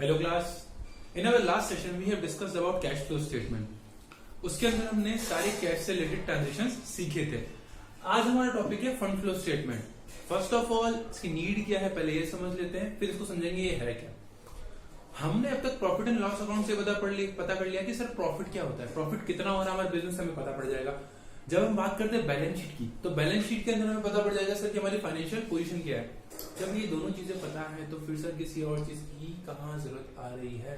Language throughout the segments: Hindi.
Hello class. In our last session we have discussed about cash flow statement. उसके अंदर हमने सारे कैश से रिलेटेड ट्रांजेक्शंस सीखे थे। आज हमारा टॉपिक है fund flow statement. First of all इसकी नीड क्या है पहले ये समझ लेते हैं, फिर इसको समझेंगे ये है क्या। हमने अब तक प्रॉफिट एंड लॉस अकाउंट से पता कर लिया कि सर प्रॉफिट क्या होता है, प्रॉफिट कितना हो रहा है हमारे बिजनेस, हमें पता पड़ जाएगा। जब हम बात करते हैं बैलेंस शीट की, तो बैलेंस शीट के अंदर हमें पता पड़ जाएगा सर कि हमारी फाइनेंशियल पोजीशन क्या है। जब ये दोनों चीजें पता है तो फिर सर किसी और चीज की कहाँ जरूरत आ रही है।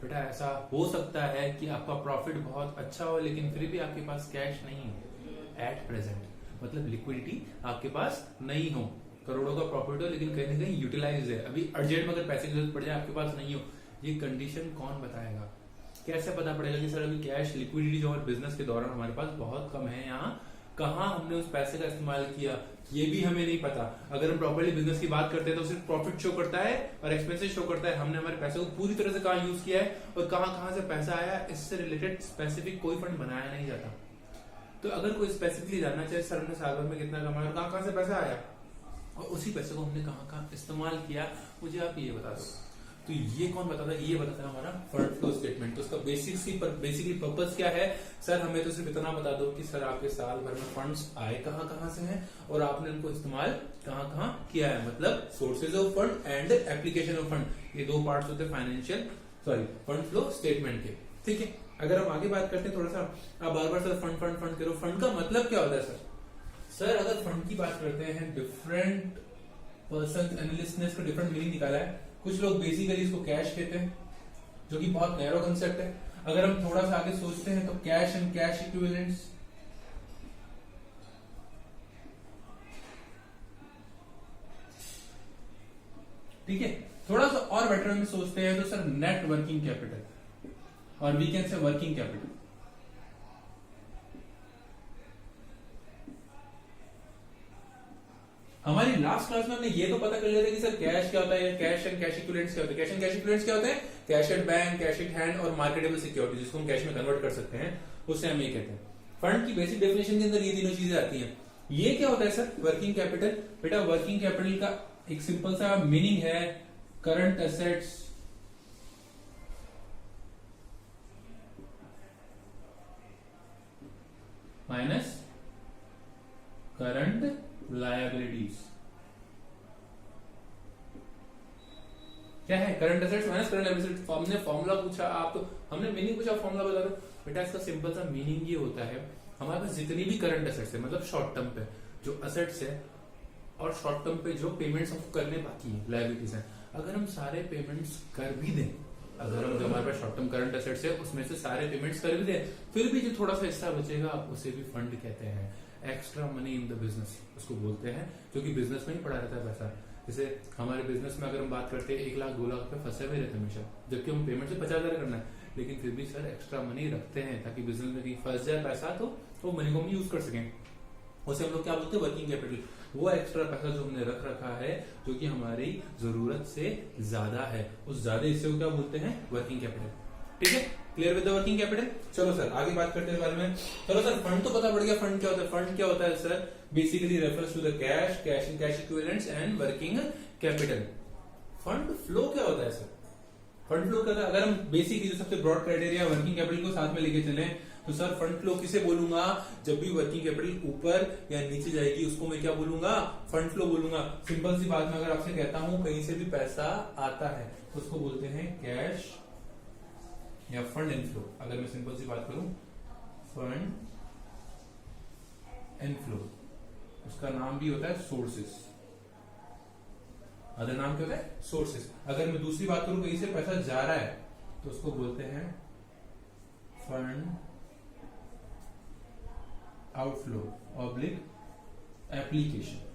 बेटा ऐसा हो सकता है कि आपका प्रॉफिट बहुत अच्छा हो लेकिन फिर भी आपके पास कैश नहीं है एट प्रेजेंट, मतलब लिक्विडिटी आपके पास नहीं हो। करोड़ों का प्रॉफिट हो लेकिन कहीं ना कहीं यूटिलाइज है, अभी अर्जेंट में अगर पैसे की जरूरत पड़ जाए आपके पास नहीं हो। ये कंडीशन कौन बताएगा, कैसे पता पड़ेगा कि सर अभी कैश लिक्विडिटी जो हमारे बिजनेस के दौरान हमारे पास बहुत कम है, यहाँ कहाँ हमने उस पैसे का इस्तेमाल किया ये भी हमें नहीं पता। अगर हम प्रॉपर्ली बिजनेस की बात करते हैं तो सिर्फ प्रॉफिट शो करता है और एक्सपेंसेस शो करता है, हमने हमारे पैसे को पूरी तरह से कहाँ यूज किया है और कहाँ कहाँ से पैसा आया, इससे रिलेटेड स्पेसिफिक कोई फंड बनाया नहीं जाता। तो अगर कोई स्पेसिफिकली जानना चाहे सर हमने साल भर में कितना कमाया और कहाँ कहाँ से पैसा आया और उसी पैसे को हमने कहाँ कहाँ इस्तेमाल किया, मुझे आप ये बता दो। तो ये कौन बताता है, ये बताता है हमारा फंड फ्लो स्टेटमेंट। तो उसका बेसिकली पर्पस क्या है, सर हमें तो सिर्फ इतना बता दो कि सर आपके साल भर में फंड्स आए कहाँ कहाँ से हैं और आपने उनको इस्तेमाल कहाँ कहाँ किया है, मतलब sources of fund and application of fund. ये दो पार्ट्स होते हैं फंड फ्लो स्टेटमेंट के। ठीक है, अगर हम आगे बात करते हैं थोड़ा सा, आप बार बार सर फंड करो, फंड का मतलब क्या होता है सर अगर फंड की बात करते हैं, डिफरेंट पर्सन एनालिस्ट ने इसको डिफरेंट मीनिंग निकाला है। कुछ लोग बेसिकली इसको कैश कहते हैं जो कि बहुत नैरो कंसेप्ट है। अगर हम थोड़ा सा आगे सोचते हैं तो कैश एंड कैश इक्विवेलेंट्स, ठीक है। थोड़ा सा और बेटर में सोचते हैं तो सर नेट वर्किंग कैपिटल और we can say working capital. हमारी लास्ट क्लास में हमने ये तो पता कर लिया था कि सर कैश क्या होता है, कैश एंड कैश इक्विवेलेंट्स क्या होता है। कैश एंड कैश इक्विवेलेंट्स क्या होता है, cash at bank, cash at hand और मार्केटेबल सिक्योरिटी, जिसको हम कैश में कन्वर्ट कर सकते हैं, उससे हम ये कहते हैं। फंड की बेसिक डेफिनेशन के अंदर ये तीनों चीजें आती हैं। ये क्या होता है सर, वर्किंग कैपिटल। बेटा वर्किंग कैपिटल का एक सिंपल सा मीनिंग है current assets minus current liabilities. क्या है current assets minus current liabilities. हमने फॉर्मूला पूछा, आप तो हमने मीनिंग पूछा, फॉर्मूला बता दो। बेटा इसका सिंपल सा मीनिंग ये होता है, हमारे पास जितनी भी करंट एसेट्स है, मतलब शॉर्ट टर्म पे जो एसेट्स है और शॉर्ट टर्म पे जो पेमेंट्स हमको करने बाकी है, लायबिलिटीज है, अगर हम सारे पेमेंट्स कर भी दें, अगर हम जो हमारे पास शॉर्ट टर्म करंट एसेट्स है उसमें से सारे पेमेंट्स कर भी दें, फिर भी जो थोड़ा सा हिस्सा बचेगा उसे भी फंड कहते हैं। Extra money in the business उसको बोलते हैं, जो कि बिजनेस में ही पड़ा रहता है पैसा। जैसे हमारे बिजनेस में अगर हम बात करते हैं 1 लाख 2 लाख रुपए फंसे हुए रहते हैं हमेशा, जबकि हम पेमेंट से 50,000 करना है, लेकिन फिर भी सर एक्स्ट्रा मनी रखते हैं ताकि बिजनेस में कहीं फंस जाए पैसा तो वो मनी को हम यूज कर सकें। उसे हम लोग क्या बोलते हैं, वर्किंग कैपिटल। वो एक्स्ट्रा पैसा जो हमने रख रखा है जो कि हमारी जरूरत से ज्यादा है, उस ज्यादा हिस्से को क्या बोलते हैं, वर्किंग कैपिटल। ठीक है, clear with the working capital. चलो सर आगे बात करते हैं इस बारे में। चलो सर फंड तो पता पड़ गया, फंड क्या होता है। फंड क्या होता है sir, basically refers to the cash, cash and cash equivalents and working capital. Fund flow क्या होता है सर, फंड फ्लो क्या होता है, अगर हम बेसिकली जो सबसे ब्रॉड क्राइटेरिया वर्किंग कैपिटल को साथ में लेके चले तो सर फंड फ्लो किसे बोलूंगा, जब भी वर्किंग कैपिटल ऊपर या नीचे जाएगी उसको मैं क्या बोलूंगा, फंड फ्लो बोलूंगा। सिंपल सी बात में अगर आपसे कहता हूं कहीं से भी पैसा आता है तो उसको बोलते हैं कैश या फंड इनफ्लो। अगर मैं सिंपल सी बात करूं फंड इनफ्लो, उसका नाम भी होता है सोर्सेस, अदर नाम क्या होता है, सोर्सेस। अगर मैं दूसरी बात करूं कहीं से पैसा जा रहा है तो उसको बोलते हैं फंड आउटफ्लो ऑब्लिक एप्लीकेशन।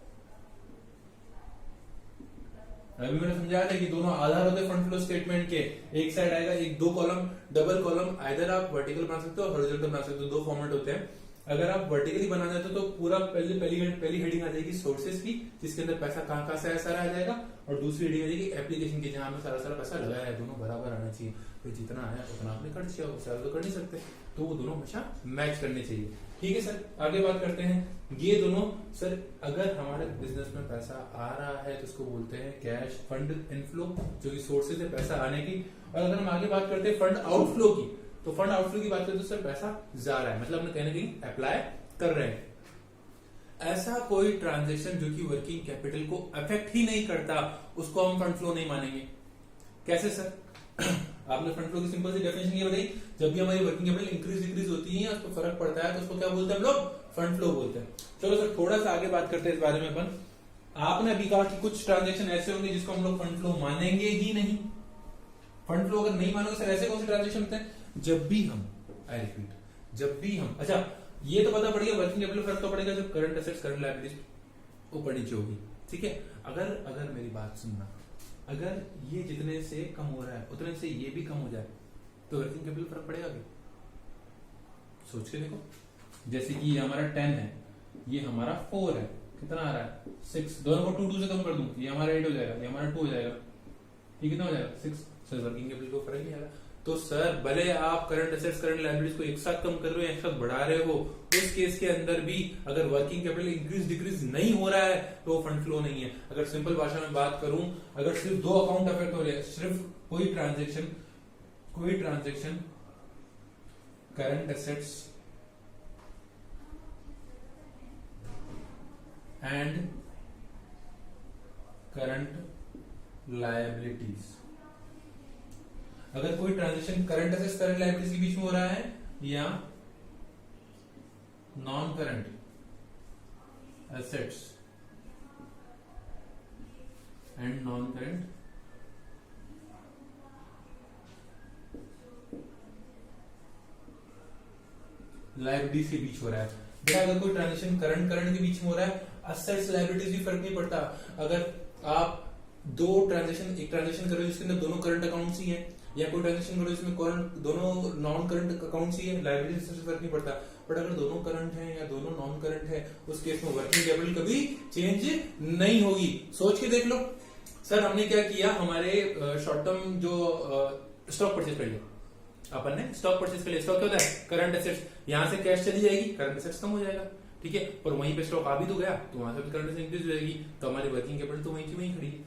अभी मैंने समझाया था कि दोनों आधार होते हैं फंड फ्लो स्टेटमेंट के। एक साइड आएगा एक 2 कॉलम डबल कॉलम, आइदर आप वर्टिकल बना सकते हो और हॉरिजॉन्टल बना सकते हो, 2 फॉर्मेट होते हैं। अगर आप वर्टिकली बनाना चाहते हो तो पूरा पहली हेडिंग आ जाएगी सोर्सेज की, जिसके अंदर पैसा कहाँ कहाँ से आया सारा आ जाएगा, और दूसरी हेडिंग आ जाएगी एप्लीकेशन की, जहां में सारा पैसा लगाया है। दोनों बराबर आना चाहिए, तो जितना आया उतना आपने खर्च किया, उससे ज्यादा तो कर नहीं सकते, तो वो दोनों हमेशा मैच करने चाहिए। ठीक है सर, आगे बात करते हैं। ये दोनों सर, अगर हमारे बिजनेस में पैसा आ रहा है तो उसको बोलते हैं कैश फंड इनफ्लो, जो कि सोर्सेज है पैसा आने की। और अगर हम आगे बात करते हैं फंड आउटफ्लो की, तो फंड आउटफ्लो की बात करें तो सर पैसा जा रहा है, मतलब हमने कहीं ना कहीं अप्लाई कर रहे हैं। ऐसा कोई ट्रांजेक्शन जो कि वर्किंग कैपिटल को अफेक्ट ही नहीं करता, उसको हम फंड फ्लो नहीं मानेंगे। कैसे सर? आपने फंड फ्लो की सिंपल सी डेफिनेशन ये बताई, जब भी हमारी वर्किंग कैपिटल इंक्रीज डिक्रीज होती है, उसको फर्क पड़ता है, तो उसको क्या बोलते हैं हम लोग? फंड फ्लो बोलते हैं। चलो सर, थोड़ा सा आगे बात करते हैं इस बारे में अपन। आपने अभी कहा कि कुछ ट्रांजेक्शन ऐसे होंगे जिसको हम लोग फंड फ्लो मानेंगे ही नहीं। फंड फ्लो अगर नहीं मानोगे सर, ऐसे कौन से ट्रांजेक्शन होते हैं? जब भी हम, आई रिपीट, जब भी हम, अच्छा ये तो पता पड़ेगा वर्किंग कैपिटल फर्क तो पड़ेगा जब करंट एसेट्स करंट लायबिलिटीज ऊपर नीचे होगी, ठीक है। अगर मेरी बात सुनना, अगर ये जितने से कम हो रहा है उतने से ये भी कम हो जाए तो वर्किंग कैपिटल फर्क पड़ेगा क्या? सोच के देखो। जैसे कि ये हमारा 10 है, ये हमारा 4 है, कितना आ रहा है? 6। दोनों को 2 से कम कर दूं, ये हमारा 8 हो जाएगा, ये हमारा 2 हो जाएगा, ये कितना हो जाएगा? 6। सर वर्किंग कैपिटल को फर्क नहीं आएगा। तो सर भले आप करंट एसेट्स करंट लायबिलिटीज को एक साथ कम कर रहे हो, एक साथ बढ़ा रहे हो, उस केस के अंदर भी अगर वर्किंग कैपिटल इंक्रीज डिक्रीज नहीं हो रहा है तो फंड फ्लो नहीं है। अगर सिंपल भाषा में बात करूं, अगर सिर्फ 2 अकाउंट अफेक्ट हो रहे हैं, सिर्फ कोई transaction current assets and current liabilities, अगर कोई transaction current assets current liabilities के बीच में हो रहा है या non current assets and non current liabilities के बीच हो रहा है, या अगर कोई ट्रांजेक्शन करंट के बीच में हो रहा है, एसेट्स लायबिलिटीज भी फर्क नहीं पड़ता। अगर आप एक ट्रांजेक्शन कर रहे हो जिसके अंदर दोनों करंट अकाउंट्स ही हैं, या कोई ट्रांजेक्शन करो जिसमें दोनों नॉन करंट अकाउंट्स ही है, लायबिलिटीज से फर्क नहीं पड़ता। बट अगर दोनों करंट है या दोनों नॉन करंट है, उस केस में वर्किंग कैपिटल कभी चेंज नहीं होगी। सोच के देख लो सर, हमने क्या किया, हमारे शॉर्ट टर्म जो स्टॉक परचेज कर लिया, अपन ने स्टॉक परचेज कर लिया। स्टॉक क्या होता है? Current assets. यहां से कैश चली जाएगी, करंट एसेट्स कम हो जाएगा, ठीक है। और वहीं पे स्टॉक आ भी तो गया, तो वहां से भी करंट एसेट्स इंक्रीज हो जाएगी, तो हमारी वर्किंग कैपिटल तो वहीं की वहीं खड़ी है,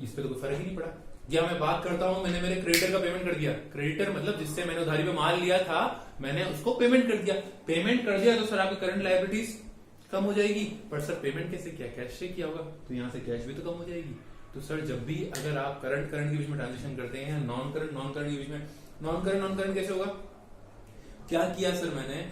इस पे तो कोई फर्क ही नहीं पड़ा। या मैं बात करता हूं, मैंने मेरे क्रेडिटर का पेमेंट कर दिया, क्रेडिटर मतलब जिससे मैंने उधारी पे माल लिया था, मैंने उसको पेमेंट कर दिया, तो सर आपकी करंट लायबिलिटीज कम हो जाएगी। पर सर पेमेंट कैसे किया? कैश से किया होगा, तो यहां से कैश भी तो कम हो जाएगी। तो सर जब भी अगर आप करंट के बीच में ट्रांजेक्शन करते हैं, नॉन करंट के बीच में, नॉन करंट कैसे होगा? क्या किया सर मैंने,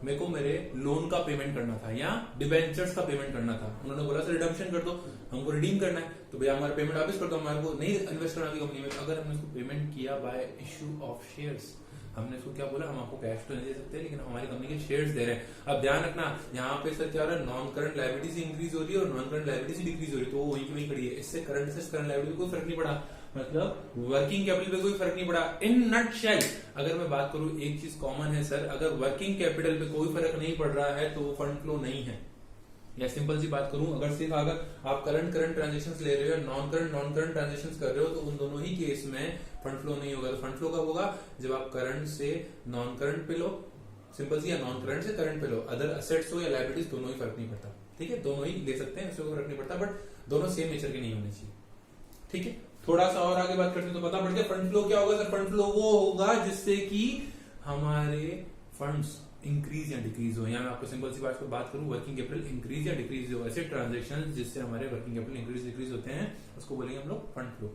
मेरे को मेरे लोन का पेमेंट करना था या डिबेंचर्स का पेमेंट करना था, उन्होंने बोला सर रिडम्पशन कर दो, हमको रिडीम करना है, तो भैया हमारा पेमेंट वापस कर दो, हमारे को नहीं इन्वेस्ट करना कंपनी में। अगर हमने उसको पेमेंट किया बाय इशू ऑफ शेयर्स, हमने उसको क्या बोला, हम आपको कैश तो नहीं दे सकते लेकिन हमारी कंपनी के शेयर्स दे रहे हैं। अब ध्यान रखना, यहाँ पे सर क्या हो रहा है, नॉन करंट लायबिलिटीज इंक्रीज हो रही है और नॉन करंट लायबिलिटीज डिक्रीज हो रही है, तो वही की वही खड़ी है। इससे करंट एसेट्स करंट लायबिलिटी कोई फर्क नहीं पड़ा, मतलब वर्किंग कैपिटल पे कोई फर्क नहीं पड़ा। इन नटशेल अगर मैं बात करूं, एक चीज कॉमन है सर, अगर वर्किंग कैपिटल पे कोई फर्क नहीं पड़ रहा है तो वो फंड फ्लो नहीं है। या सिंपल सी बात करूं, अगर आप करंट ट्रांजेक्शंस ले रहे हो, नॉन करंट ट्रांजेक्शंस कर रहे हो, तो उन दोनों ही केस में फंड फ्लो नहीं होगा। तो फंड फ्लो कब होगा? जब आप करंट से नॉन करंट पे लो, सिंपल सी, या नॉन करंट से करंट पे लो, अदर एसेट्स हो या लायबिलिटीज, दोनों ही फर्क नहीं पड़ता, ठीक है, दोनों ही ले सकते हैं, इससे कोई फर्क नहीं पड़ता, बट दोनों सेम नेचर के नहीं होने चाहिए, ठीक है। थोड़ा सा और आगे बात करते हैं तो पता पड़ गया फंड फ्लो क्या होगा सर। फंड फ्लो वो होगा जिससे कि हमारे फंड्स इंक्रीज या डिक्रीज हो। यहाँ मैं आपको सिंपल सी बात करूं, वर्किंग कैपिटल इंक्रीज या डिक्रीज हो, ऐसे ट्रांजेक्शन जिससे हमारे वर्किंग कैपिटल इंक्रीज डिक्रीज होते हैं, उसको बोलेंगे हम लोग फंड फ्लो,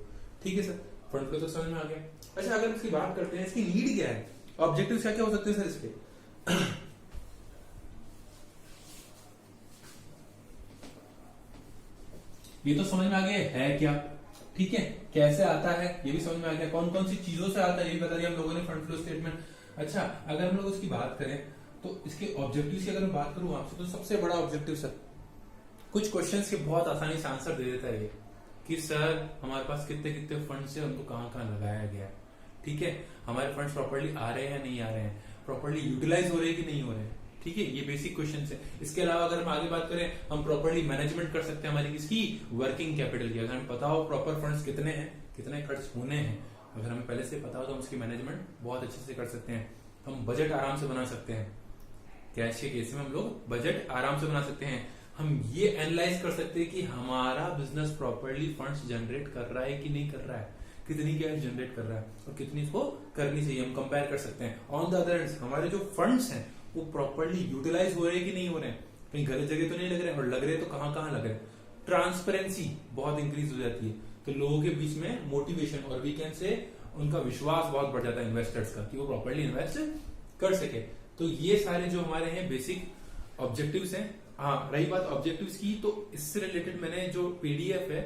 ठीक है सर। फंड फ्लो तो समझ में आ गया। अच्छा, अगर इसकी बात करते हैं, इसकी नीड क्या है, ऑब्जेक्टिव क्या हो सकते हैं सर इसके? ये तो समझ में आ गया है क्या, ठीक है, कैसे आता है ये भी समझ में आ गया, कौन कौन सी चीजों से आता है ये भी बता दिया हम लोगों ने, फंड फ्लो स्टेटमेंट। अच्छा, अगर हम लोग उसकी बात करें तो इसके ऑब्जेक्टिव की अगर मैं बात करूं आपसे, तो सबसे बड़ा ऑब्जेक्टिव सर, कुछ क्वेश्चंस के बहुत आसानी से आंसर दे देता है ये कि सर हमारे पास कितने कितने फंड से हमको कहाँ कहाँ लगाया गया, ठीक है, हमारे फंड्स प्रॉपर्ली आ रहे हैं नहीं आ रहे हैं, प्रॉपर्ली यूटिलाइज हो रहे हैं कि नहीं हो रहे हैं, ठीक है, ये बेसिक क्वेश्चन है। इसके अलावा अगर हम आगे बात करें, हम प्रॉपर्ली मैनेजमेंट कर सकते हैं हमारी किसकी, वर्किंग कैपिटल की। अगर हमें पता हो प्रॉपर फंड्स कितने हैं, कितने खर्च होने हैं, अगर हमें पहले से पता हो तो हम उसकी मैनेजमेंट बहुत अच्छे से कर सकते हैं, हम बजट आराम से बना सकते हैं, कैश के केस में हम लोग बजट आराम से बना सकते हैं। हम ये एनालाइज कर सकते हैं कि हमारा बिजनेस प्रॉपरली फंड्स जनरेट कर रहा है कि नहीं कर रहा है, कितनी कैश जनरेट कर रहा है और कितनी इसको करनी चाहिए, हम कंपेयर कर सकते हैं। ऑन द अदर हैंड हमारे जो फंड्स हैं वो प्रॉपरली यूटिलाइज हो रहे हैं कि नहीं हो रहे हैं, कहीं गलत जगह तो नहीं लग रहे हैं, और लग रहे तो कहां कहां लग रहे हैं। ट्रांसपेरेंसी बहुत इंक्रीज हो जाती है, तो लोगों के बीच में मोटिवेशन और वी कैन से उनका विश्वास बहुत बढ़ जाता है इन्वेस्टर्स का, कि वो प्रॉपरली इन्वेस्ट कर सके। तो ये सारे जो हमारे हैं बेसिक ऑब्जेक्टिव्स हैं। हाँ, रही बात ऑब्जेक्टिव्स की, तो इससे रिलेटेड मैंने जो पीडीएफ है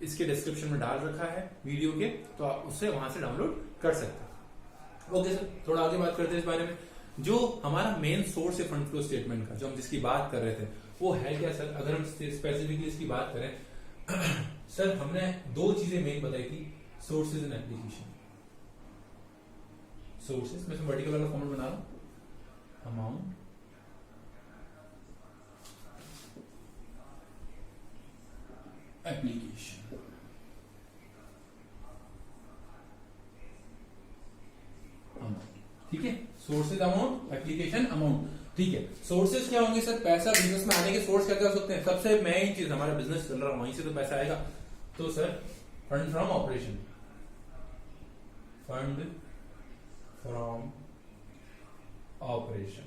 इसके डिस्क्रिप्शन में डाल रखा है वीडियो के, तो आप उससे वहां से डाउनलोड कर सकते हैं। ओके सर, थोड़ा आगे बात करते हैं इस बारे में। जो हमारा मेन सोर्स है फंड फ्लो स्टेटमेंट का, जो हम जिसकी बात कर रहे थे, वो है क्या सर? अगर हम स्पेसिफिकली इसकी बात करें सर, हमने दो चीजें मेन बताई थी, सोर्सेज एंड एप्लीकेशन। सोर्सेज में वर्टिकल वाला फॉर्मेट बना रहा हूं, अमाउंट, एप्लीकेशन। ठीक है, सोर्सेज, अमाउंट, एप्लीकेशन, अमाउंट। ठीक है, सोर्सेज क्या होंगे सर? पैसा बिजनेस में आने के सोर्स क्या क्या हो सकते हैं? सबसे मेन चीज, हमारा बिजनेस चल रहा है वहीं से तो पैसा आएगा। तो sir fund from operation, fund from operation.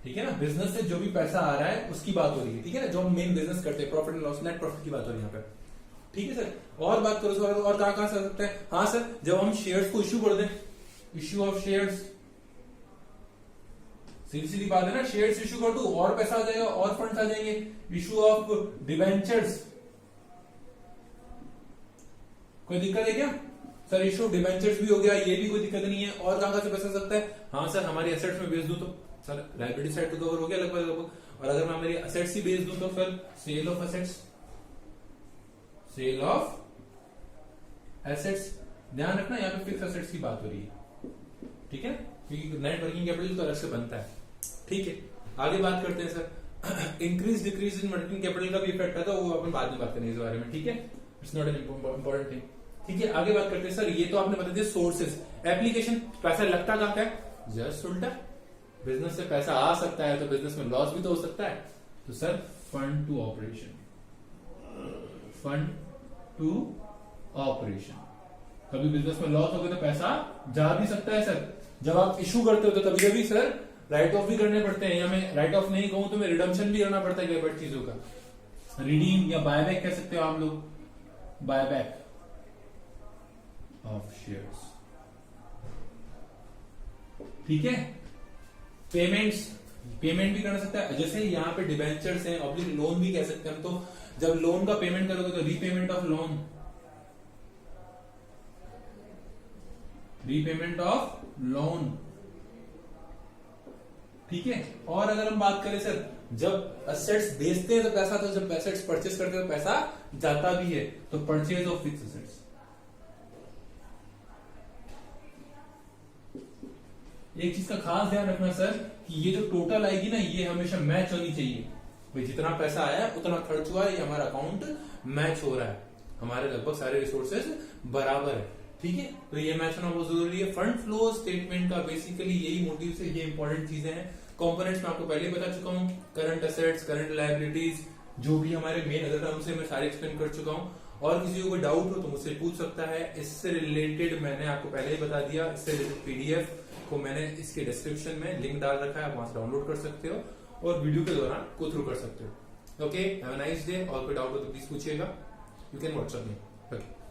ठीक है ना, बिजनेस से जो भी पैसा आ रहा है उसकी बात हो रही है। ठीक है ना, जो हम मेन बिजनेस करते हैं, profit and loss, net profit की बात हो रही है यहाँ पे। ठीक है सर, और बात करो सर, और कहां कहां से आ सकता है? हाँ सर, जब हम शेयर्स को इश्यू कर दें, इश्यू ऑफ शेयर्स, सीधी सीधी बात है ना, शेयर्स इश्यू कर दो और पैसा आ जाएगा और फंड्स आ जाएंगे। इश्यू ऑफ डिवेंचर्स, कोई दिक्कत है क्या सर? इश्यू ऑफ डिवेंचर्स भी हो गया, ये भी कोई दिक्कत नहीं है। और कहां से पैसा आ सकता है? हाँ सर, हमारी एसेट्स में बेच दूं तो सर लायबिलिटी साइड तो कवर हो गया लगभग लगभग। और अगर मैं मेरी एसेट्स ही बेच दूं तो sir sale of assets, sale of assets. ध्यान रखना, यहाँ पे फिक्स एसेट्स की बात हो रही है। ठीक है, क्योंकि नेट वर्किंग कैपिटल तो अलग से बनता है। ठीक है, आगे बात करते हैं sir. Increase decrease in working capital का भी इफेक्ट है, तो वो अपन बाद में बात करेंगे इस बारे में। ठीक है, it's not an important thing. ठीक है, आगे बात करते हैं सर। ये तो आपने बता दिया सोर्सेज। एप्लीकेशन, पैसा लगता कहां है? जस्ट उल्टा, बिजनेस से पैसा आ सकता है तो बिजनेस में लॉस भी तो हो सकता है। तो sir fund to operation, fund to operation. कभी बिजनेस में लॉस हो गया तो पैसा जा भी सकता है सर। जब आप इशू करते हो तो कभी कभी सर राइट ऑफ भी करने पड़ते हैं, या मैं राइट ऑफ नहीं कहूं तो मैं रिडम्पशन भी करना पड़ता है कई बार चीजों का। रिडीम या बायबैक कह सकते हो आप लोग, बायबैक ऑफ शेयर्स। ठीक है, पेमेंट्स, पेमेंट भी कर सकता है, जैसे यहाँ पे डिबेंचर्स हैं, ऑब्लिक लोन भी कह सकते हैं हम। तो जब लोन का पेमेंट करोगे तो repayment of loan, repayment of loan. ठीक है, और अगर हम बात करें सर, जब एसेट्स बेचते हैं तो पैसा, तो जब एसेट्स परचेस करते हैं तो पैसा जाता भी है, तो परचेज ऑफ फिक्स एसेट्स। एक चीज का खास ध्यान रखना सर, कि ये जो टोटल आएगी ना, ये हमेशा मैच होनी चाहिए। भाई जितना पैसा आया उतना खर्च हुआ है, ये हमारा अकाउंट मैच हो रहा है, हमारे लगभग सारे रिसोर्सेज बराबर है। ठीक है, तो ये मैच होना बहुत जरूरी है। फंड फ्लो स्टेटमेंट का बेसिकली यही मोटिव से, ये इंपॉर्टेंट चीजें हैं। कंपोनेंट्स में आपको पहले बता चुका हूँ, करंट एसेट्स, करंट लायबिलिटीज, जो भी हमारे मेन अदर टर्म्स है मैं सारे एक्सप्लेन कर चुका हूँ। और किसी को कोई डाउट हो तो मुझसे पूछ सकता है। इससे रिलेटेड मैंने आपको पहले ही बता दिया, इससे रिलेटेड पीडीएफ को मैंने इसके डिस्क्रिप्शन में लिंक डाल रखा है, आप वहां से डाउनलोड कर सकते हो और वीडियो के दौरान गो थ्रू कर सकते हो। Okay, have a nice day. और कोई डाउट हो तो प्लीज पूछिएगा, you can WhatsApp me. Okay.